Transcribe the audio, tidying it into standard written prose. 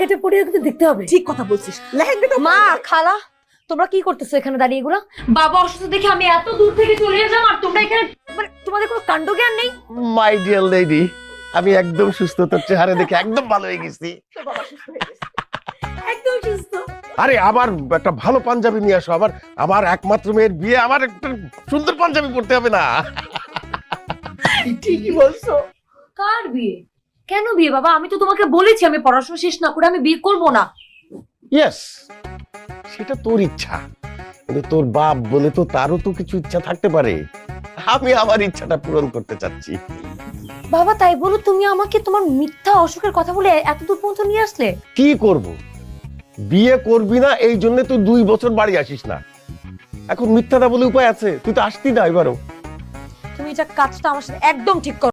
লেহেঙ্গাটা পরে কিন্তু দেখতে হবে। ঠিক কথা বলছিস, লেহেঙ্গাটা মা খালা তোমরা কি করতেছো এখানে দাঁড়িয়ে এগুলা? বাবা অসুস্থ দেখে আমি এত দূর থেকে চলে এলাম আর তোমরা এখানে মানে তোমাদের কোনো কাণ্ড জ্ঞান নেই। মাই ডিয়ার লেডি, আমি একদম সুস্থ, তোর চেহারা দেখে একদম ভালো হয়ে গেছি। তোর বাবা সুস্থ হয়ে গেছে। একদম সুস্থ। আরে আবার একটা ভালো পাঞ্জাবি নিয়ে আসো, আমার একমাত্র মেয়ের বিয়ে, আমার একটা সুন্দর পাঞ্জাবি পরতে হবে না? ঠিকই বলছো। কার বিয়ে? কেন বিয়ে বাবা? আমি তো তোমাকে বলেছি আমি পড়াশোনা শেষ না করে আমি বিয়ে করব না। ইয়েস, সেটা তোর ইচ্ছা, কিন্তু তোর বাপ বলে তো তারও তো কিছু ইচ্ছা থাকতে পারে। আমি আমার ইচ্ছাটা পূরণ করতে চাচ্ছি। বাবা তাই বলো তুমি আমাকে তোমার মিথ্যা অসুখের কথা বলে এত দূর পর্যন্ত নিয়ে আসলে? কি করব, বিয়ে করবি না এই জন্য তুই 2 বছর বাড়ি আসিস না। এখন মিথ্যাটা বলে উপায় আছে? তুই তো আসতি না এবারও। তুমি এটা কাজটা আমার সাথে একদম ঠিক করো।